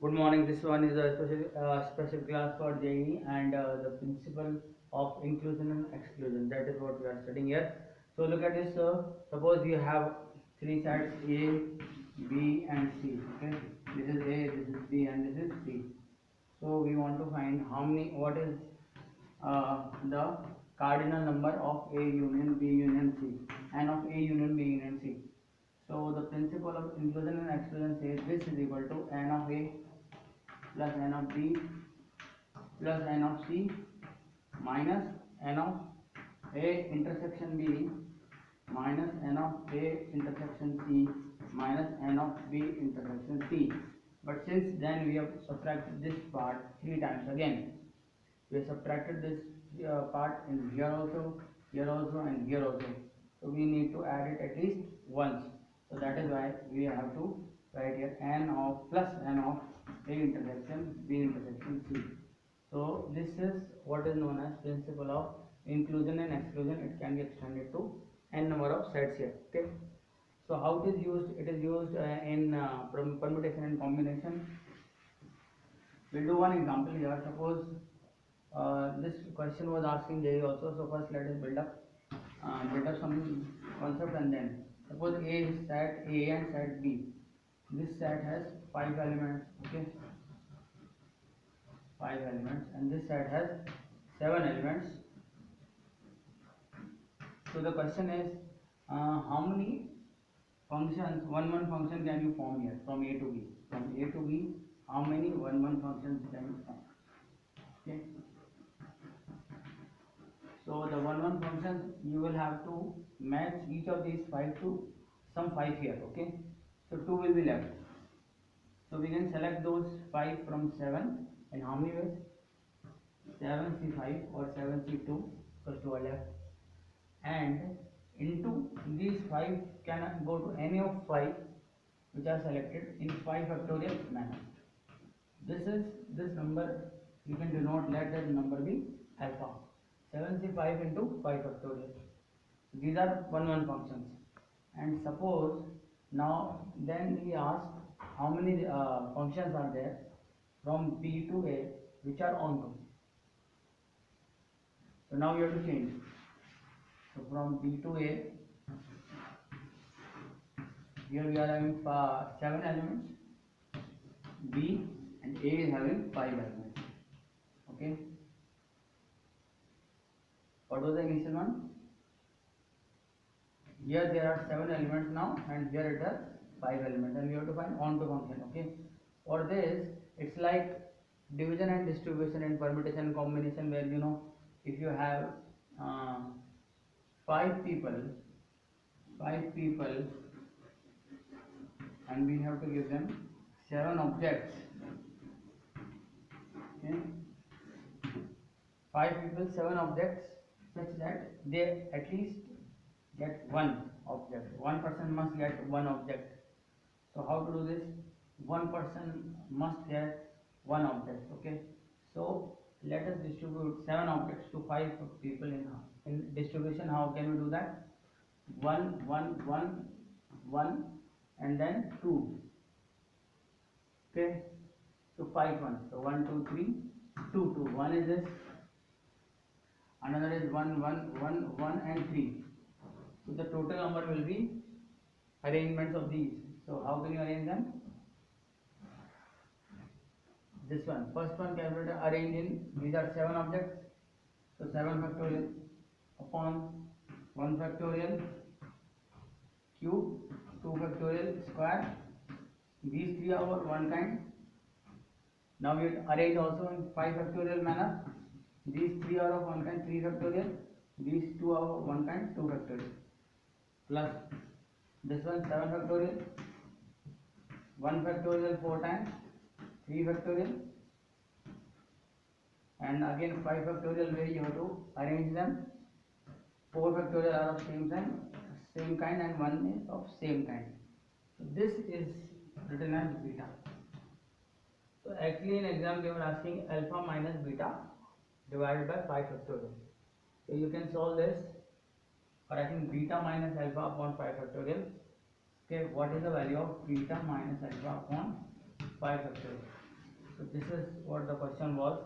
Good morning. This one is a special class for JEE and the principle of inclusion and exclusion. That is what we are studying here. So look at this. Suppose you have three sides A, B, and C. Okay, this is A, this is B, and this is C. So we want to find how many. What is the cardinal number of A union B union C and of A union B union C. So the principle of inclusion and exclusion says this is equal to n of A plus n of B plus n of C minus n of A intersection B minus n of A intersection C minus n of B intersection C. But since then we have subtracted this part three times again. We have subtracted this part in here also, and here also. So we need to add it at least once. So that is why we have to write here n of plus n of A intersection B intersection C. So this is what is known as principle of inclusion and exclusion. It can be extended to n number of sets here. Okay. So how it is used? It is used in permutation and combination. We'll do one example here. Suppose this question was asking JEE also. So first let us build up some concept, and then suppose A is set A and set B. This set has 5 elements. Okay, 5 elements, and this set has 7 elements. So the question is how many functions, one function can you form here from A to B? From A to B, how many one functions can you form? Okay. So the one functions, you will have to match each of these 5 to some 5 here. Okay. So 2 will be left. So we can select those 5 from 7 in how many ways? 7C5 or 7C2 because 2 are left. And into these 5 can go to any of 5 which are selected in 5 factorial manner. This number you can denote, let that number be alpha. 7C5 into 5 factorial. These are one functions. And suppose now then we ask how many functions are there from B to A which are onto. So now you have to change. So from B to A, here we are having 7 elements, B and A is having 5 elements. Okay. What was the initial one? Here there are 7 elements now, and here it has 5 elements, and we have to find onto function. Okay. For this, it's like division and distribution and permutation and combination, where if you have 5 people, and we have to give them 7 objects. Okay. 5 people, 7 objects, such that they at least get one object. One person must get one object. So how to do this? One person must get one object. Okay. So let us distribute 7 objects to 5 people in distribution. How can we do that? 1, 1, 1, 1, and then 2. Okay. So 5 ones. So 1, 2, 3, 2, 2. One is this. Another is 1, 1, 1, 1, and 3. So the total number will be arrangements of these. So how can you arrange them? This one, first one can be arranged in, these are 7 objects. So 7 factorial upon 1 factorial cube, 2 factorial square. These 3 are of one kind. Now we arrange also in 5 factorial manner. These 3 are of one kind, 3 factorial. These 2 are of one kind, 2 factorial. Plus this one 7 factorial, 1 factorial 4 times, 3 factorial, and again 5 factorial way you have to arrange them. 4 factorial are of same kind, and 1 is of same kind. So this is written as beta. So actually in exam they were asking alpha minus beta divided by 5 factorial. So you can solve this by writing beta minus alpha upon 5 factorial. Okay, what is the value of beta minus alpha upon 5 factorial? So this is what the question was.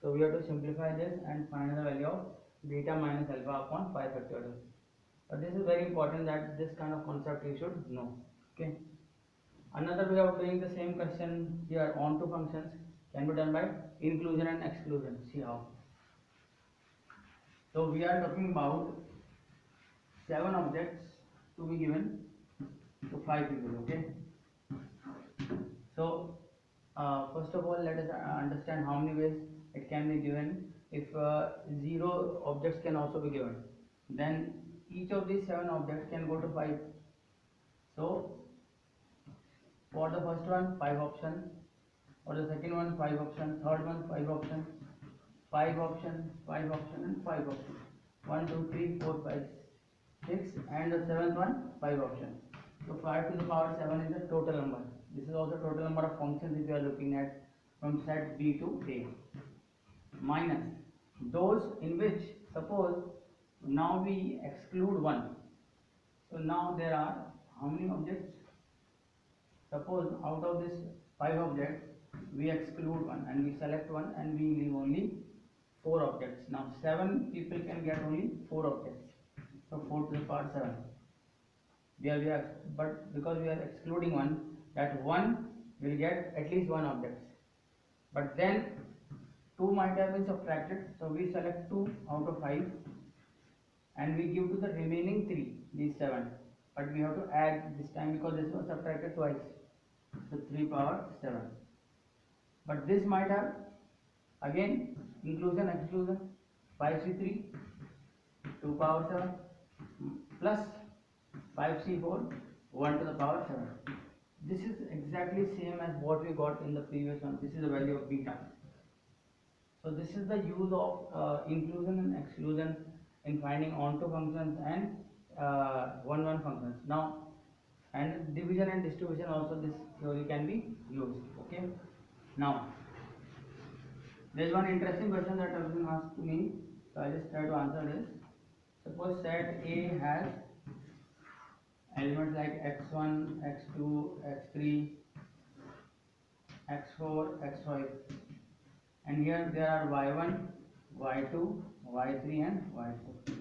So we have to simplify this and find the value of beta minus alpha upon 5 factorial. But this is very important that this kind of concept you should know. Okay. Another way of doing the same question here on two functions can be done by inclusion and exclusion. See how. So we are talking about 7 objects to be given to 5 people. Okay. So first of all, let us understand how many ways it can be given. If 0 objects can also be given, then each of these 7 objects can go to 5. So for the first one, 5 options. For the second one, 5 options. Third one, 5 options. 5 options, 5 options, and 5 options. 1, 2, 3, 4, 5, 6, and the seventh one, 5 options. So 5 to the power 7 is the total number. This is also total number of functions if you are looking at from set B to A. Minus those in which, suppose now we exclude one. So now there are how many objects? Suppose out of this 5 objects we exclude one and we select one and we leave only 4 objects. Now 7 people can get only 4 objects. So 4 to the power 7. But because we are excluding one, that one will get at least one object. But then 2 might have been subtracted, so we select 2 out of 5 and we give to the remaining 3, these 7. But we have to add this time because this was subtracted twice. So 3 power 7. But this might have again inclusion exclusion 5c3 2 power 7 plus 5c4 1 to the power 7. This is exactly same as what we got in the previous one. This is the value of beta. So this is the use of inclusion and exclusion in finding onto functions and one functions. Now, and division and distribution also this theory can be used. Okay. Now, there is one interesting question that has been asked to me, so I just try to answer this. Suppose set A has elements like x1, x2, x3, x4, x5, and here there are y1, y2, y3, and y4.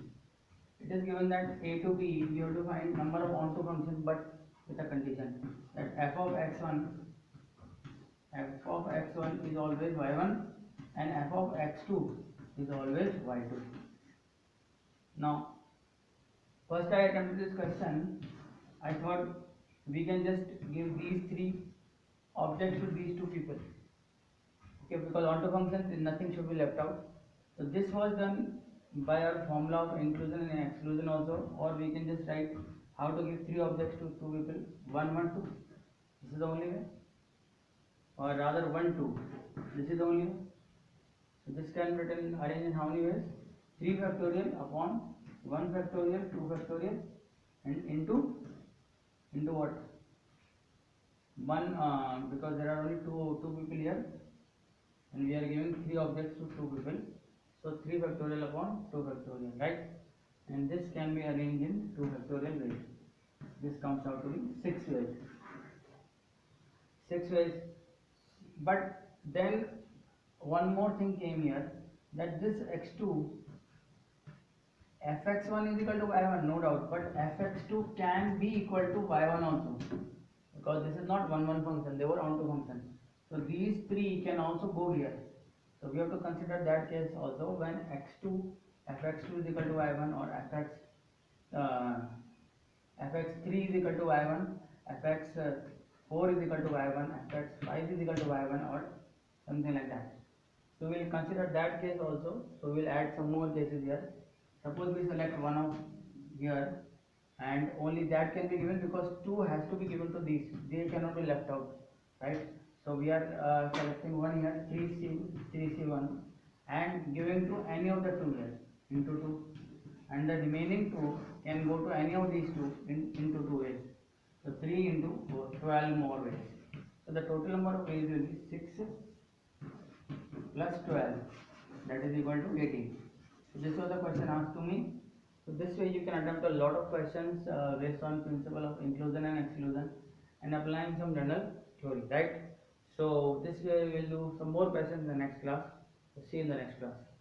It is given that A to B we have to find number of onto functions, but with a condition that f of x1 is always y1 and f of x2 is always y2. Now, first I attempted this question, I thought we can just give these 3 objects to these 2 people. Okay, because onto functions nothing should be left out. So this was done by our formula of inclusion and exclusion also, or we can just write how to give 3 objects to 2 people, 1, 1, 2. This is the only way, or rather 1, 2. This is the only way. So this can be written arranged in how many ways? 3 factorial upon 1 factorial, 2 factorial, and into what? 1 because there are only two people here, and we are giving 3 objects to 2 people. So 3 factorial upon 2 factorial, right? And this can be arranged in 2 factorial ways. This comes out to be 6 ways. 6 ways. But then one more thing came here, that this x2 fx1 is equal to y1, no doubt, but fx2 can be equal to y1 also, because this is not one function, they were onto functions. So these 3 can also go here. So we have to consider that case also when fx2 is equal to y1, or fx3 is equal to y1, fx4 is equal to y1, fx5 is equal to y1, or something like that. So we will consider that case also. So we will add some more cases here. Suppose we select one of here, and only that can be given because 2 has to be given to these, they cannot be left out, right? So we are selecting one here, 3c1, and giving to any of the 2 here into 2, and the remaining 2 can go to any of these 2 into 2 ways. So 3 into 4, 12 more ways. So the total number of ways will be 6 plus 12, that is equal to 18. So this was the question asked to me. So this way you can attempt a lot of questions based on principle of inclusion and exclusion and applying some general theory, right? So this way we will do some more questions in the next class. See you in the next class.